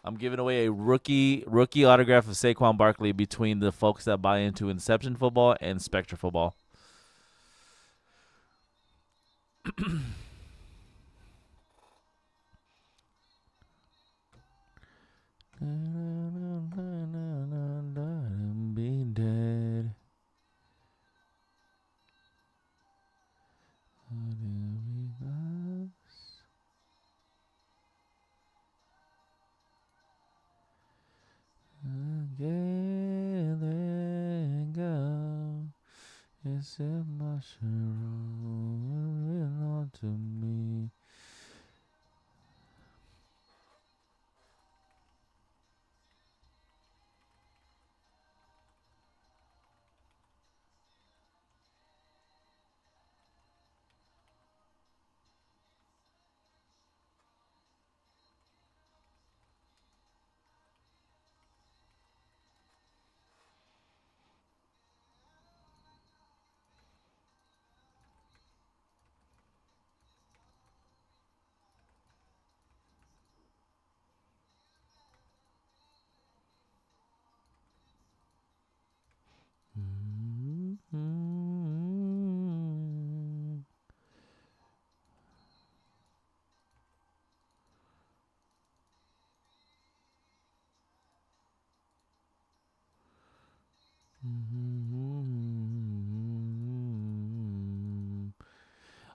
I'm giving away a rookie autograph of Saquon Barkley between the folks that buy into Inception football and Spectra football. Be dead. Let go. It's emotional to me.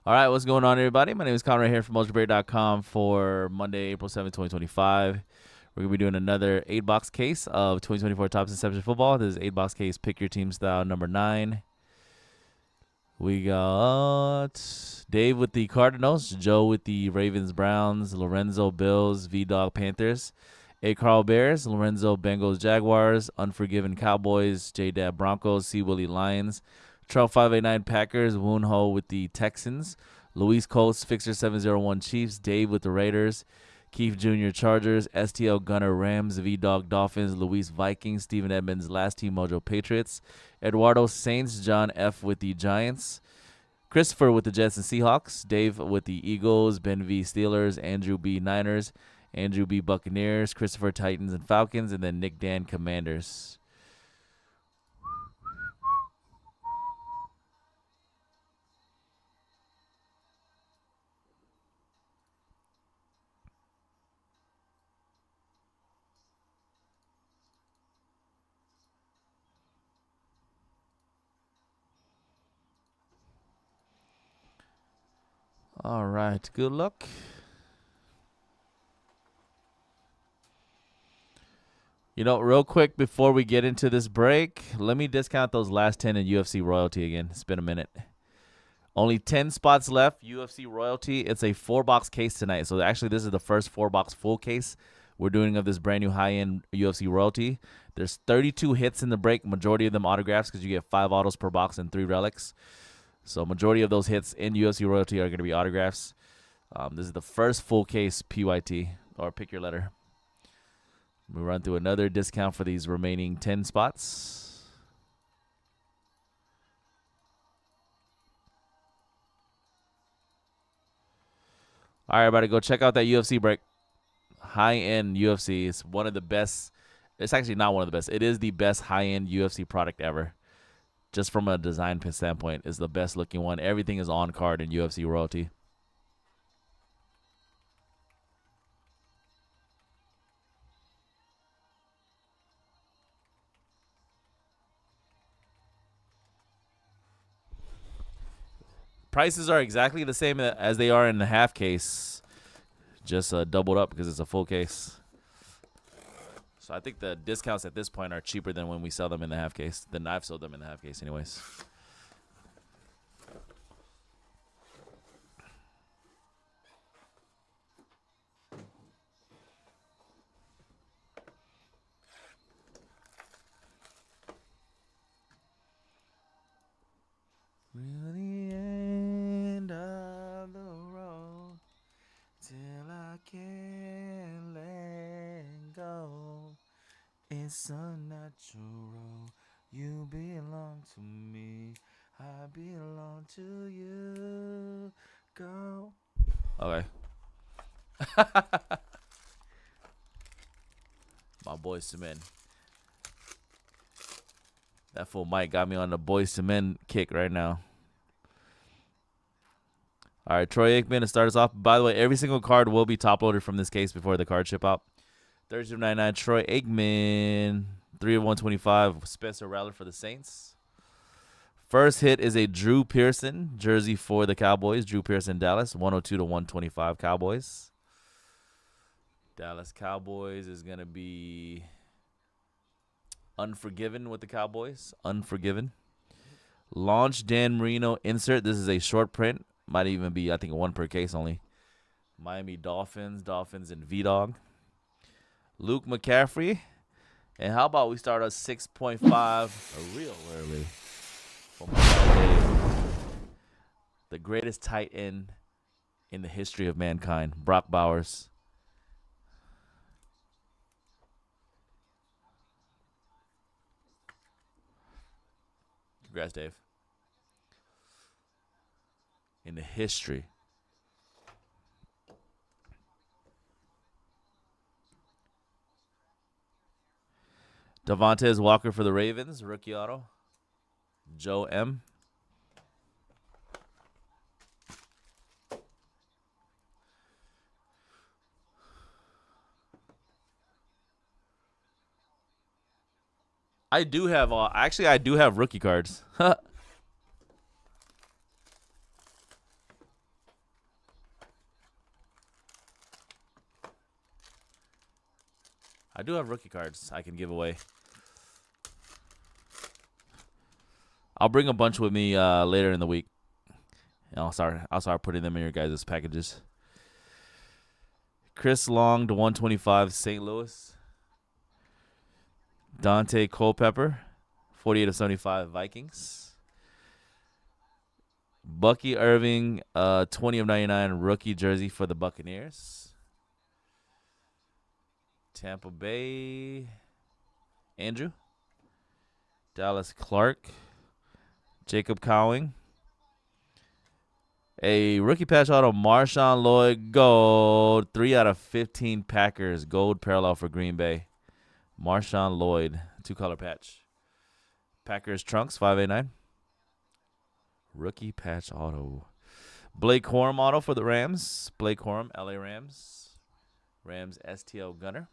All right, what's going on, everybody? My name is Conrad here from Mojobreak.com for Monday, April 7th, 2025. We're going to be doing another 8-box case of 2024 Topps Inception Football. This is 8-box case Pick Your Team Style number 9. We got Dave with the Cardinals, Joe with the Ravens Browns, Lorenzo Bills, V-Dog Panthers, A. Carl Bears, Lorenzo Bengals Jaguars, Unforgiven Cowboys, J-Dab Broncos, C. Willie Lions, Trump 589 Packers, Woon Ho with the Texans, Luis Colts, Fixer 701 Chiefs, Dave with the Raiders, Keith Jr. Chargers, STL Gunner Rams, V-Dog Dolphins, Luis Vikings, Steven Edmonds Last Team Mojo Patriots, Eduardo Saints, John F. with the Giants, Christopher with the Jets and Seahawks, Dave with the Eagles, Ben V. Steelers, Andrew B. Niners, Andrew B. Buccaneers, Christopher Titans and Falcons, and then Nick Dan Commanders. All right, good luck. You know, real quick before we get into this break, let me discount those last 10 in UFC Royalty again. It's been a minute. Only 10 spots left, UFC Royalty. It's a 4-box case tonight. So actually, this is the first 4-box full case we're doing of this brand new high-end UFC Royalty. There's 32 hits in the break, majority of them autographs because you get 5 autos per box and 3 relics. So majority of those hits in UFC Royalty are going to be autographs. This is the first full case PYT, or pick your letter. We run through another discount for these remaining 10 spots. All right, everybody, go check out that UFC break. High-end UFC. It's one of the best. It's actually not one of the best. It is the best high-end UFC product ever. Just from a design standpoint, it's the best-looking one. Everything is on card in UFC Royalty. Prices are exactly the same as they are in the half case, just doubled up because it's a full case. So I think the discounts at this point are cheaper than when we sell them in the half case, than I've sold them in the half case anyways. We're the end of the road till I can't let go. It's unnatural. You belong to me. I belong to you. Go. Okay. My Boys to Men. That fool Mike got me on the Boys to Men kick right now. All right, Troy Aikman to start us off. By the way, every single card will be top loaded from this case before the card ship out. 32.99, Troy Aikman. 3 of 125, Spencer Rattler for the Saints. First hit is a Drew Pearson jersey for the Cowboys. Drew Pearson, Dallas, 102 to 125 Cowboys. Dallas Cowboys is going to be Unforgiven with the Cowboys. Unforgiven. Launch Dan Marino insert. This is a short print. Might even be, I think, one per case only. Miami Dolphins. Dolphins and V-Dog. Luke McCaffrey. And how about we start at 6.5 real early for my guy Dave. The greatest tight end in the history of mankind, Brock Bowers. Congrats, Dave. In the history. Devontae Walker for the Ravens, rookie auto. Joe M. I do have rookie cards. I do have rookie cards I can give away. I'll bring a bunch with me later in the week. And I'll start putting them in your guys' packages. Chris Long to 125 St. Louis. Dante Culpepper, 48 of 75 Vikings. Bucky Irving, 20 of 99 rookie jersey for the Buccaneers. Tampa Bay, Andrew. Dallas Clark. Jacob Cowing. A rookie patch auto, Marshawn Lloyd gold. 3 out of 15 Packers. Gold parallel for Green Bay. Marshawn Lloyd, 2-color patch. Packers trunks, 589. Rookie patch auto. Blake Corum auto for the Rams. Blake Corum, LA Rams. Rams STL Gunner.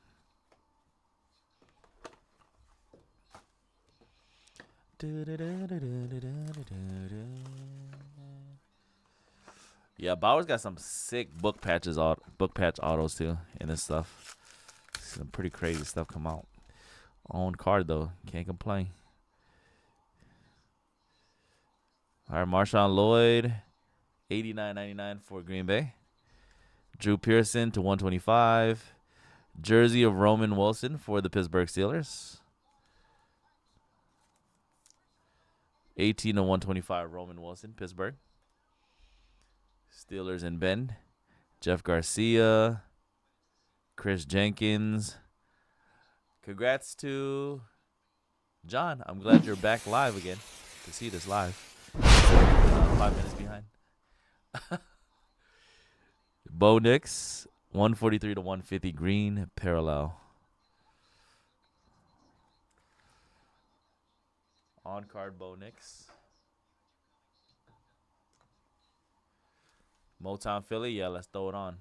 Yeah, Bauer's got some sick book patch autos too in this stuff. Some pretty crazy stuff come out. Own card though, can't complain. All right, Marshawn Lloyd, 89.99 for Green Bay. Drew Pearson to 125. Jersey of Roman Wilson for the Pittsburgh Steelers. 18 to 125 Roman Wilson, Pittsburgh. Steelers and Ben. Jeff Garcia. Chris Jenkins. Congrats to John. I'm glad you're back live again to see this live. 5 minutes behind. Bo Nix, 143 to 150 green parallel. On card Bo Nix. Motown Philly, yeah, let's throw it on.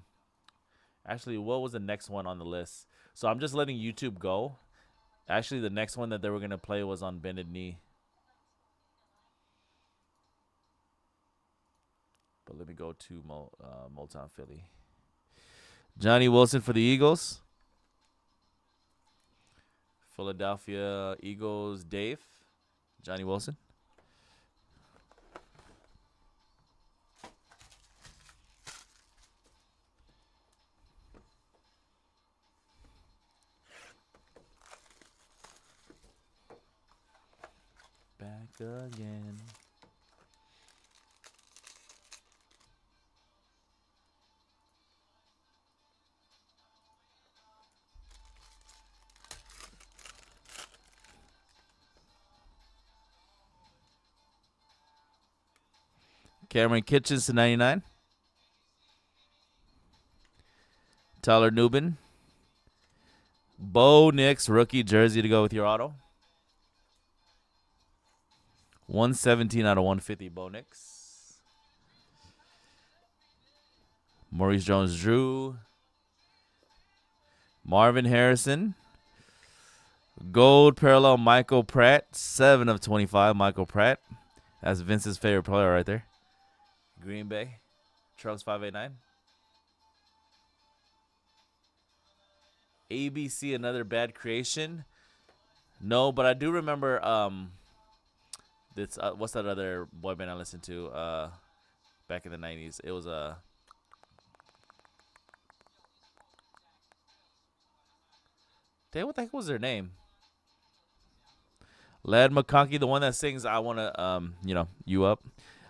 Actually, what was the next one on the list? So I'm just letting YouTube go. Actually, the next one that they were going to play was on Bended Knee. But let me go to Motown Philly. Johnny Wilson for the Eagles. Philadelphia Eagles, Dave. Johnny Wilson. Back again. Cameron Kitchens to 99. Tyler Nubin. Bo Nix rookie jersey to go with your auto. 117 out of 150, Bo Nix. Maurice Jones-Drew. Marvin Harrison. Gold parallel Michael Pratt. 7 of 25, Michael Pratt. That's Vince's favorite player right there. Green Bay. Trucks 589. ABC, another bad creation. No, but I do remember this what's that other boy band I listened to back in the 90s? It was damn, what the heck was their name? Lad McConkey, the one that sings I Wanna You Up.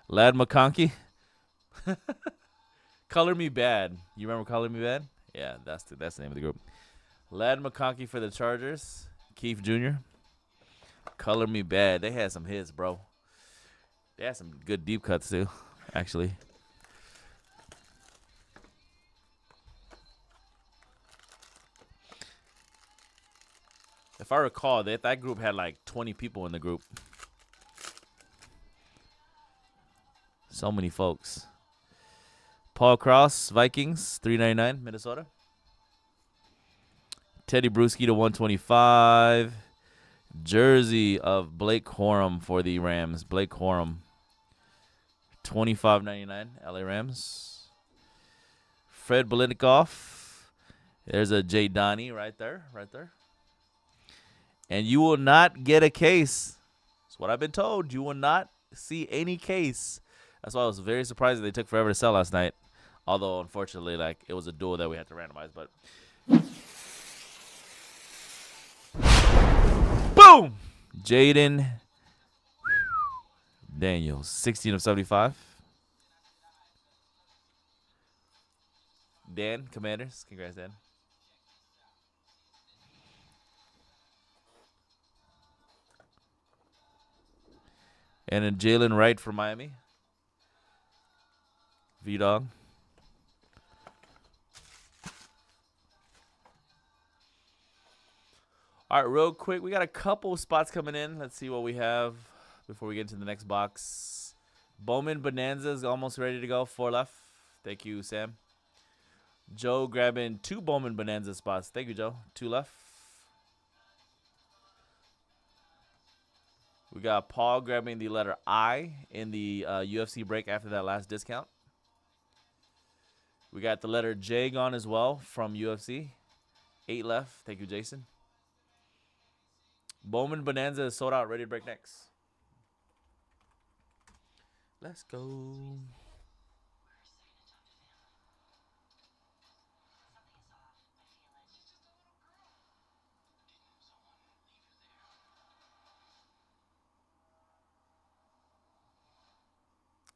Lad McConkey. Color Me Bad. You remember Color Me Bad? Yeah, that's the name of the group. Lad McConkey for the Chargers. Keith Jr. Color Me Bad. They had some hits, bro. They had some good deep cuts, too, actually. If I recall, that group had like 20 people in the group. So many folks. Paul Cross, Vikings, $3.99, Minnesota. Teddy Bruschi to 125. Jersey of Blake Corum for the Rams. Blake Corum, $25.99, LA Rams. Fred Biletnikoff. There's a Jay Donnie right there. And you will not get a case. That's what I've been told. You will not see any case. That's why I was very surprised that they took forever to sell last night. Although, unfortunately, like it was a duel that we had to randomize. But boom! Jaden Daniels, 16 of 75. Dan, Commanders. Congrats, Dan. And then Jalen Wright for Miami. V-Dog. All right, real quick, we got a couple spots coming in. Let's see what we have before we get into the next box. Bowman Bonanza is almost ready to go. 4 left. Thank you, Sam. Joe grabbing 2 Bowman Bonanza spots. Thank you, Joe. 2 left. We got Paul grabbing the letter I in the UFC break after that last discount. We got the letter J gone as well from UFC. 8 left. Thank you, Jason. Bowman Bonanza is sold out, ready to break next. Let's go.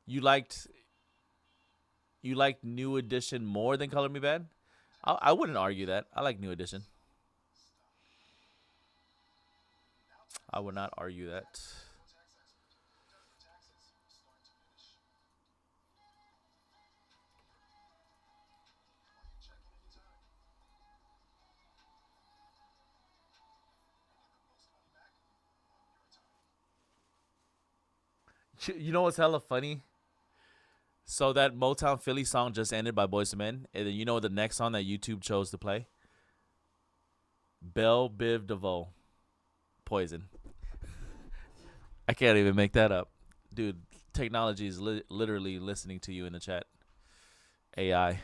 You liked New Edition more than Color Me Bad? I wouldn't argue that. I like New Edition. I would not argue that. You know what's hella funny? So that Motown Philly song just ended by Boyz II Men, and then you know the next song that YouTube chose to play? Belle Biv DeVoe, Poison. I can't even make that up. Dude, technology is literally listening to you in the chat. AI.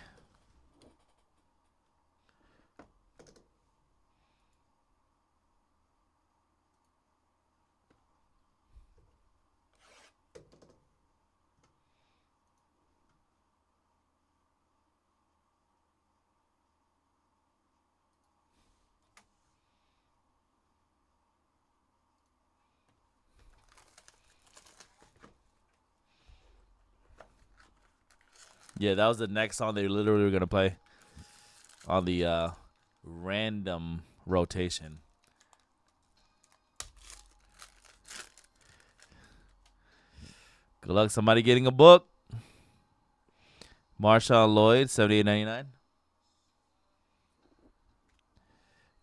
Yeah, that was the next song they literally were going to play on the random rotation. Good luck somebody getting a book. Marshawn Lloyd, $78.99.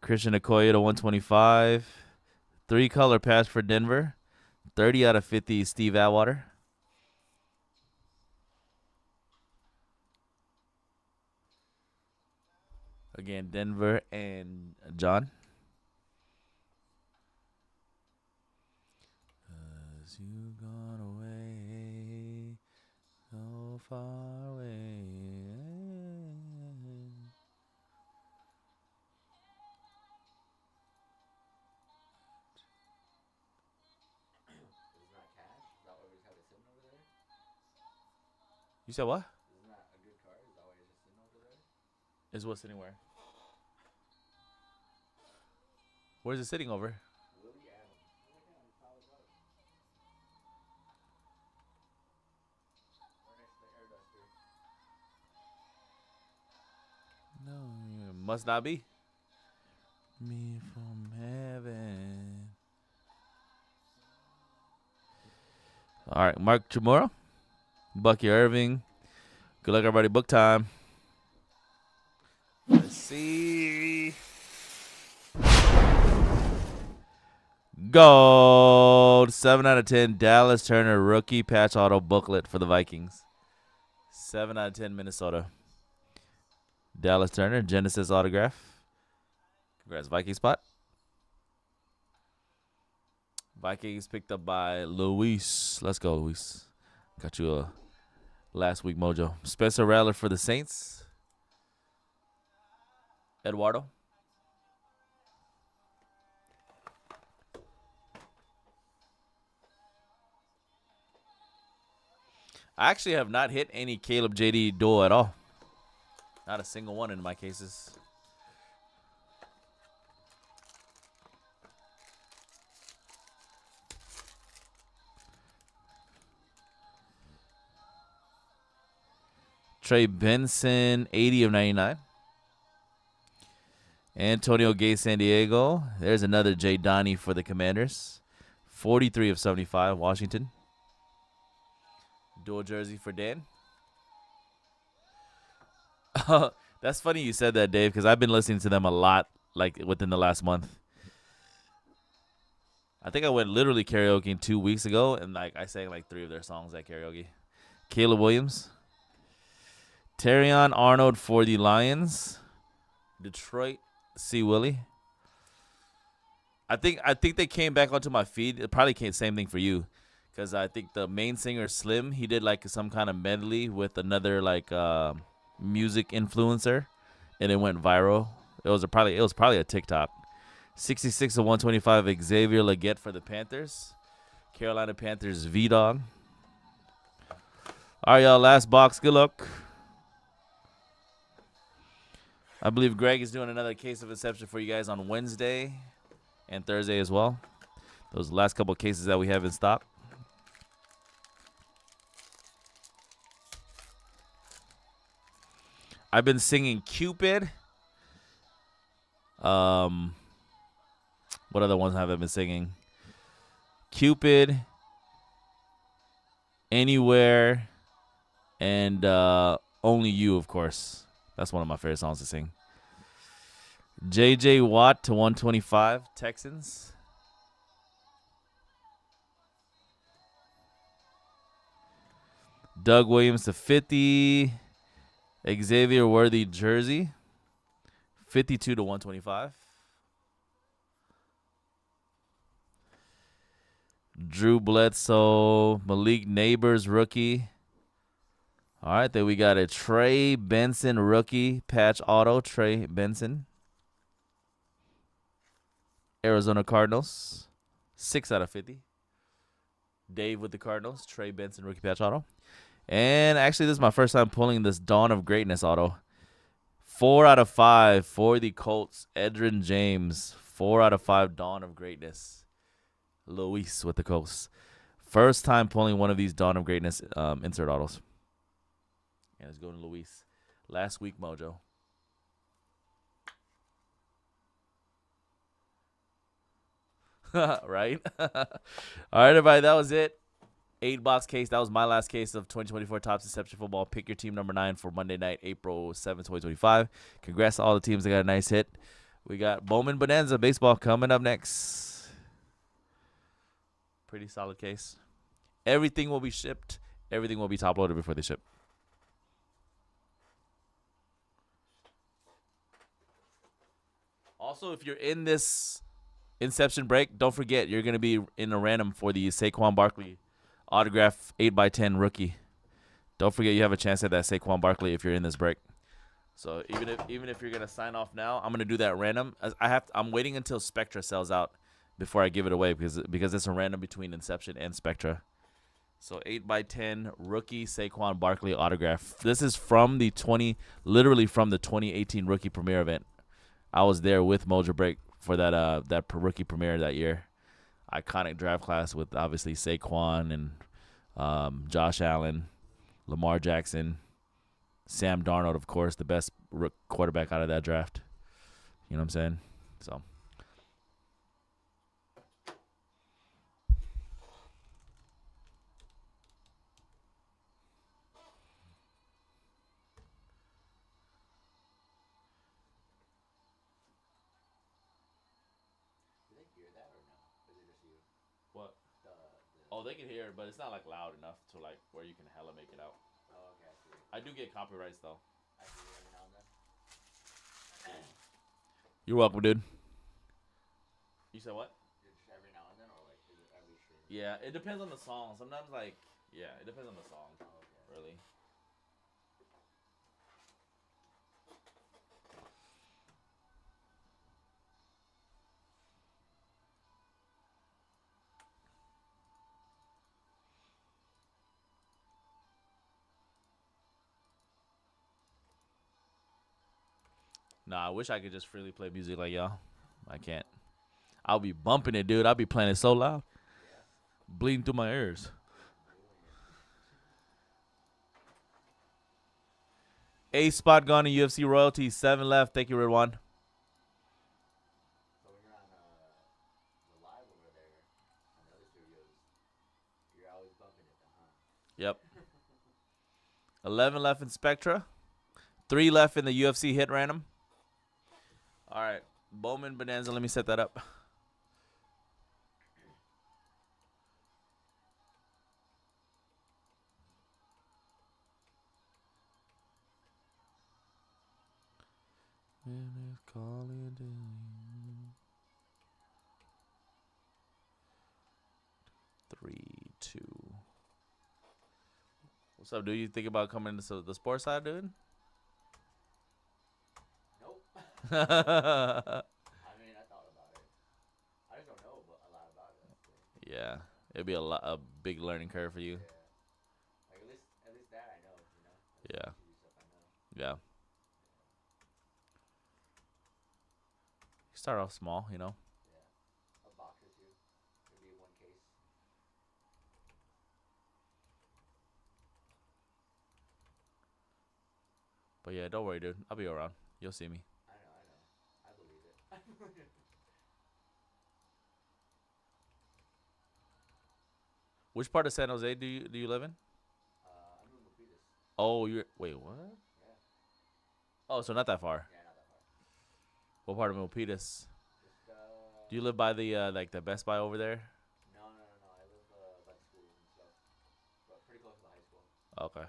Christian Okoye to 125. 3-color patch for Denver. 30 out of 50, Steve Atwater. Again, Denver and John. As you gone away, so far away. You said what? Isn't that a good card? Is that why you're just sitting over there? Is what sitting where? Where's it sitting over? No, it must not be. Me from heaven. All right, Mark Chamorro, Bucky Irving. Good luck, everybody. Book time. Let's see. Gold. 7 out of 10. Dallas Turner rookie patch auto booklet for the Vikings. 7 out of 10 Minnesota. Dallas Turner, Genesis autograph. Congrats, Viking spot. Vikings picked up by Luis. Let's go, Luis. Got you a last week mojo. Spencer Rattler for the Saints. Eduardo. I actually have not hit any Caleb JD duel at all. Not a single one in my cases. Trey Benson, 80 of 99. Antonio Gay, San Diego. There's another Jay Donnie for the Commanders. 43 of 75, Washington. Dual jersey for Dan. That's funny you said that, Dave, because I've been listening to them a lot, like, within the last month. I think I went literally karaoke 2 weeks ago, and, like, I sang, like, 3 of their songs at karaoke. Caleb Williams. Terrion Arnold for the Lions. Detroit, C. Willie. I think they came back onto my feed. It probably came same thing for you, because I think the main singer Slim, he did like some kind of medley with another like music influencer, and it went viral. It was probably a TikTok. 66 of 125, Xavier Legette for the Panthers. Carolina Panthers V-Dog. All right, y'all, last box. Good luck. I believe Greg is doing another case of Inception for you guys on Wednesday and Thursday as well. Those last couple of cases that we have in stock. I've been singing Cupid. What other ones have I been singing? Cupid, Anywhere, and Only You, of course. That's one of my favorite songs to sing. J.J. Watt to 125, Texans. Doug Williams to 50. Xavier Worthy jersey. 52 to 125. Drew Bledsoe, Malik Neighbors rookie. All right, then we got a Trey Benson rookie patch auto. Trey Benson. Arizona Cardinals. 6 out of 50. Dave with the Cardinals. Trey Benson rookie patch auto. And actually, this is my first time pulling this Dawn of Greatness auto. 4 out of 5 for the Colts. Edrin James. 4 out of 5 Dawn of Greatness. Luis with the Colts. First time pulling one of these Dawn of Greatness insert autos. And it's going to Luis. Last week mojo. Right? All right, everybody. That was it. 8-box case. That was my last case of 2024 Topps Inception Football. Pick your team number 9 for Monday night, April 7th, 2025. Congrats to all the teams that got a nice hit. We got Bowman Bonanza baseball coming up next. Pretty solid case. Everything will be shipped. Everything will be top loaded before they ship. Also, if you're in this Inception break, don't forget you're going to be in a random for the Saquon Barkley autograph 8x10 rookie. Don't forget you have a chance at that Saquon Barkley if you're in this break. So even if you're gonna sign off now, I'm gonna do that random. I'm waiting until Spectra sells out before I give it away because it's a random between Inception and Spectra. So 8x10 rookie Saquon Barkley autograph. This is from literally from the 2018 rookie premiere event. I was there with Mojobreak for that rookie premiere that year. Iconic draft class with obviously Saquon and Josh Allen, Lamar Jackson, Sam Darnold, of course, the best quarterback out of that draft. You know what I'm saying? So. What? Oh, they can hear it, but it's not like loud enough to like where you can hella make it out. Oh, okay, I do get copyrights though. I see every now and then. You're welcome, dude. You said what? Just every now and then, or like is it every stream? Yeah, it depends on the song. Sometimes it depends on the song. Oh, okay. Really. Nah, I wish I could just freely play music like y'all. I can't. I'll be bumping it, dude. I'll be playing it so loud. Bleeding through my ears. A spot gone in UFC royalty. 7 left. Thank you, Redwan. So when you're on the live over there on the other studios, you're always bumping it, huh? Yep. 11 left in Spectra. 3 left in the UFC hit random. All right. Bowman Bonanza. Let me set that up. Calling 3, 2. What's up, dude? You think about coming into the sports side, dude? Nope. I mean, I thought about it. I just don't know a lot about it. Yeah, it'd be a big learning curve for you. Yeah. Like at least that I know, you know. Yeah. Yeah. Start off small, you know. Yeah. A box or two. Maybe one case. But yeah, don't worry, dude. I'll be around. You'll see me. I know. I believe it. Which part of San Jose do you live in? I'm in Milpitas. Oh, wait, what? Yeah. Oh, so not that far. Yeah, not that far. What part of Milpitas? Just, do you live by the like the Best Buy over there? No. I live by the schools and stuff, but pretty close to the high school. Okay. Yeah.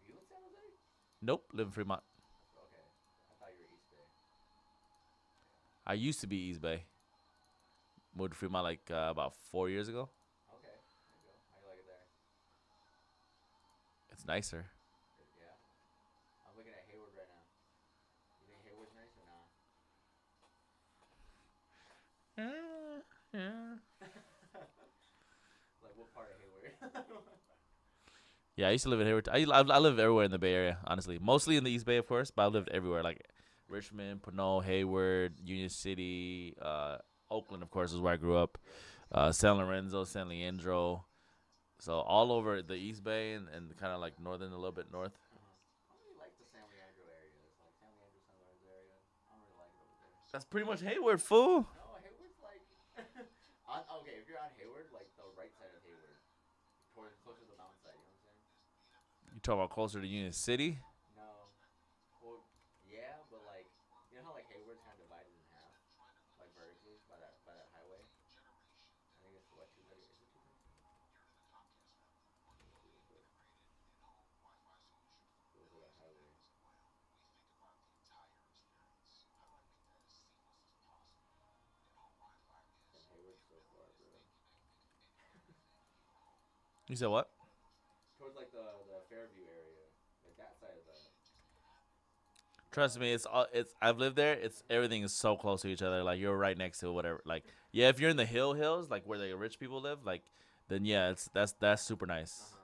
Are you in San Jose? Nope, live in Fremont. Okay. I thought you were East Bay. I used to be East Bay. Moved to Fremont like about 4 years ago. Okay. There you go. How do you like it there? It's nicer. Yeah. I'm looking at Hayward right now. You think Hayward's nice or not? Yeah. Like what part of Hayward? Yeah, I used to live in Hayward. I live everywhere in the Bay Area, honestly. Mostly in the East Bay, of course, but I lived everywhere, like Richmond, Pinole, Hayward, Union City, Oakland, of course, is where I grew up. San Lorenzo, San Leandro. So all over the East Bay and kind of like northern, a little bit north. I don't really like the San Leandro area. It's like San Leandro, San Lorenzo area. I don't really like it over there. That's pretty much Hayward, fool. No, Hayward's like... okay, if you're on Hayward, like the right side of Hayward. Closer to the mountainside, you know what I'm saying? You talking about closer to Union City? No. Well, yeah, but like, you know how like Hayward's kind of divided in half, like vertically by that highway. I think it's what 230. Is it 213? Let me see real quick. Goes to that highway. And Hayward's so far, bro. You said what? Towards like the Fairview area, like that side of the Trust me, it's. I've lived there. It's everything is so close to each other. Like you're right next to whatever. Like yeah, if you're in the hills, like where the rich people live, like then yeah, it's that's super Uh nice. huh.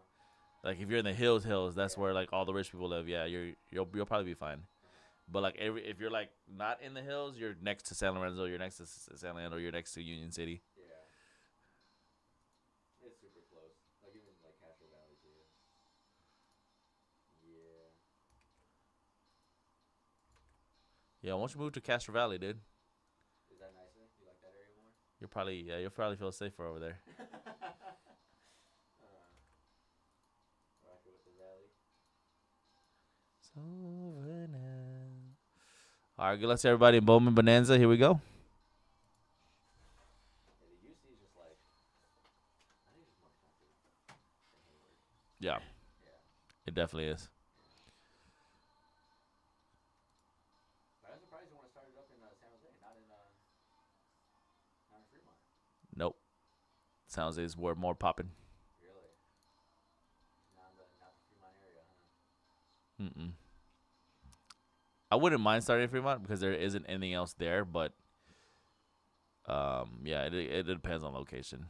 Like if you're in the hills, that's Yeah. where like all the rich people live. Yeah, you'll probably be fine. Uh huh. But like if you're like not in the hills, you're next to San Lorenzo, you're next to San Leandro, you're next to Union City. Yeah. It's super close. Like even like Castro Valley too. Yeah. Yeah, once you move to Castro Valley, dude, Is that nicer? You like that area more? you'll probably feel safer over there. Rocket with the valley. It's over now. All right, good luck to everybody in Bowman Bonanza. Here we go. Yeah, the UC is just like I think it's just more comfy than Hayward. Yeah, Yeah. it definitely is. Yeah. But I'm surprised you want to start it up in San Jose, not in Fremont. Nope. Sounds is where more popping. Really? Not the Fremont area, huh? Mm-mm. I wouldn't mind starting in Fremont because there isn't anything else there, but yeah, it depends on location.